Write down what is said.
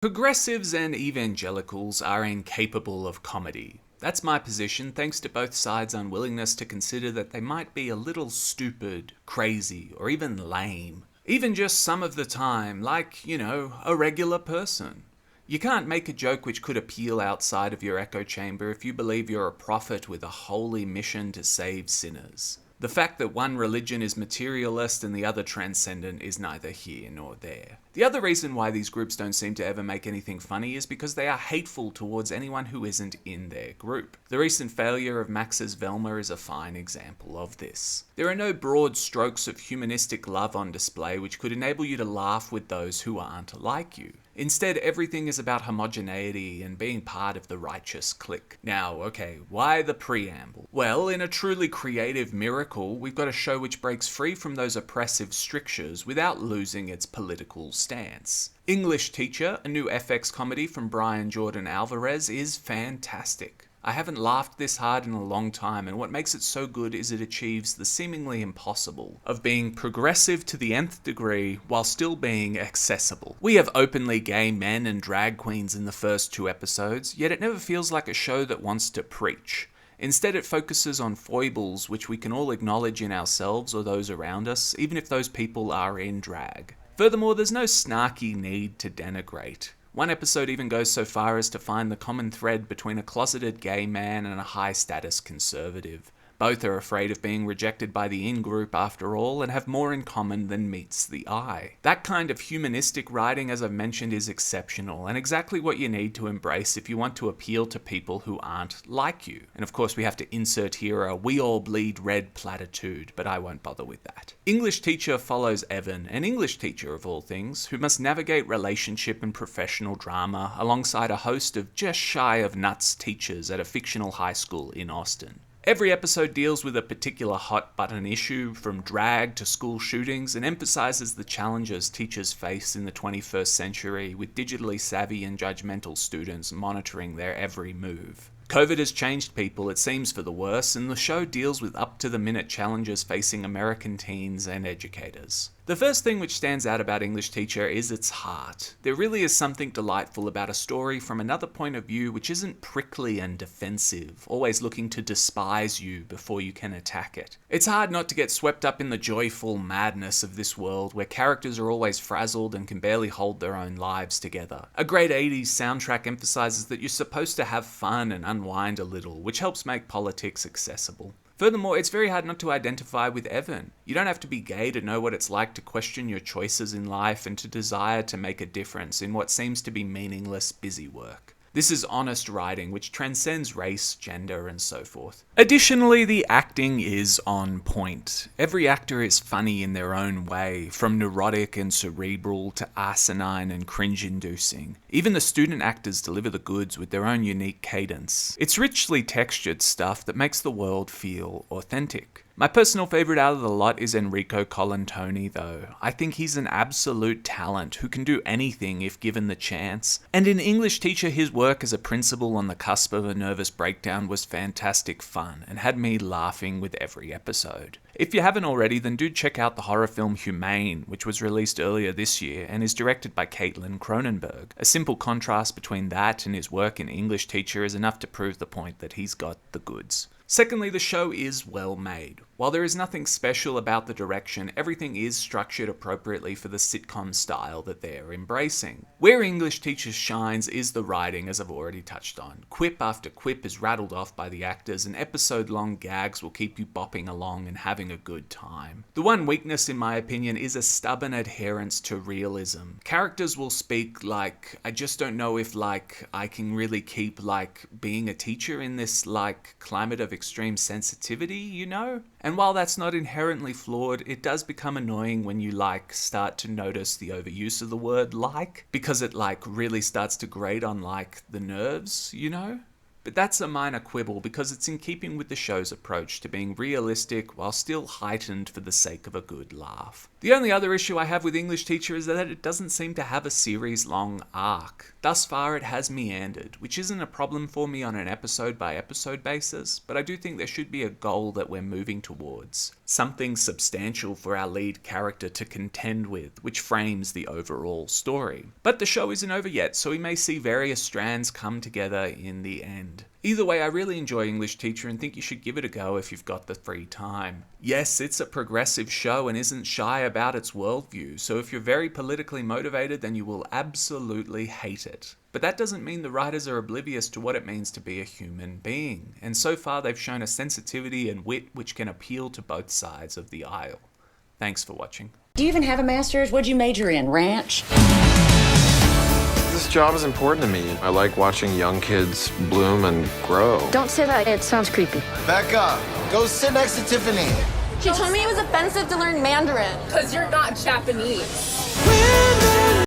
Progressives and evangelicals are incapable of comedy. That's my position, thanks to both sides' unwillingness to consider that they might be a little stupid, crazy, or even lame. Even just some of the time, like, a regular person. You can't make a joke which could appeal outside of your echo chamber if you believe you're a prophet with a holy mission to save sinners. The fact that one religion is materialist and the other transcendent is neither here nor there. The other reason why these groups don't seem to ever make anything funny is because they are hateful towards anyone who isn't in their group. The recent failure of Max's Velma is a fine example of this. There are no broad strokes of humanistic love on display which could enable you to laugh with those who aren't like you. Instead, everything is about homogeneity and being part of the righteous clique. Now, okay, why the preamble? Well, in a truly creative miracle, we've got a show which breaks free from those oppressive strictures without losing its political stance. English Teacher, a new FX comedy from Brian Jordan Alvarez, is fantastic. I haven't laughed this hard in a long time, and what makes it so good is it achieves the seemingly impossible of being progressive to the nth degree while still being accessible. We have openly gay men and drag queens in the first 2 episodes, yet it never feels like a show that wants to preach. Instead, it focuses on foibles which we can all acknowledge in ourselves or those around us, even if those people are in drag. Furthermore, there's no snarky need to denigrate. One episode even goes so far as to find the common thread between a closeted gay man and a high-status conservative. Both are afraid of being rejected by the in-group after all, and have more in common than meets the eye. That kind of humanistic writing, as I've mentioned, is exceptional, and exactly what you need to embrace if you want to appeal to people who aren't like you. And of course we have to insert here a "we all bleed red" platitude, but I won't bother with that. English Teacher follows Evan, an English teacher of all things, who must navigate relationship and professional drama alongside a host of just shy of nuts teachers at a fictional high school in Austin. Every episode deals with a particular hot-button issue, from drag to school shootings, and emphasizes the challenges teachers face in the 21st century with digitally savvy and judgmental students monitoring their every move. COVID has changed people, it seems for the worse, and the show deals with up-to-the-minute challenges facing American teens and educators. The first thing which stands out about English Teacher is its heart. There really is something delightful about a story from another point of view which isn't prickly and defensive, always looking to despise you before you can attack it. It's hard not to get swept up in the joyful madness of this world where characters are always frazzled and can barely hold their own lives together. A great 80s soundtrack emphasizes that you're supposed to have fun and unwind a little, which helps make politics accessible. Furthermore, it's very hard not to identify with Evan. You don't have to be gay to know what it's like to question your choices in life and to desire to make a difference in what seems to be meaningless, busy work. This is honest writing which transcends race, gender, and so forth. Additionally, the acting is on point. Every actor is funny in their own way, from neurotic and cerebral to asinine and cringe-inducing. Even the student actors deliver the goods with their own unique cadence. It's richly textured stuff that makes the world feel authentic. My personal favourite out of the lot is Enrico Colantoni, though. I think he's an absolute talent who can do anything if given the chance. And in English Teacher, his work as a principal on the cusp of a nervous breakdown was fantastic fun and had me laughing with every episode. If you haven't already, then do check out the horror film Humane, which was released earlier this year and is directed by Caitlin Cronenberg. A simple contrast between that and his work in English Teacher is enough to prove the point that he's got the goods. Secondly, the show is well made. While there is nothing special about the direction, everything is structured appropriately for the sitcom style that they're embracing. Where English Teacher shines is the writing, as I've already touched on. Quip after quip is rattled off by the actors, and episode-long gags will keep you bopping along and having a good time. The one weakness, in my opinion, is a stubborn adherence to realism. Characters will speak like, I just don't know if I can really keep being a teacher in this climate of extreme sensitivity, you know? And while that's not inherently flawed, it does become annoying when you start to notice the overuse of the word because it really starts to grate on the nerves, you know? But that's a minor quibble because it's in keeping with the show's approach to being realistic while still heightened for the sake of a good laugh. The only other issue I have with English Teacher is that it doesn't seem to have a series-long arc. Thus far it has meandered, which isn't a problem for me on an episode-by-episode basis, but I do think there should be a goal that we're moving towards. Something substantial for our lead character to contend with, which frames the overall story. But the show isn't over yet, so we may see various strands come together in the end. Either way, I really enjoy English Teacher and think you should give it a go if you've got the free time. Yes, it's a progressive show and isn't shy about its worldview, so if you're very politically motivated, then you will absolutely hate it. But that doesn't mean the writers are oblivious to what it means to be a human being, and so far they've shown a sensitivity and wit which can appeal to both sides of the aisle. Thanks for watching. Do you even have a master's? What'd you major in? Ranch? This job is important to me. I like watching young kids bloom and grow. Don't say that. It sounds creepy. Becca, go sit next to Tiffany. She told me it was offensive to learn Mandarin. Because you're not Japanese.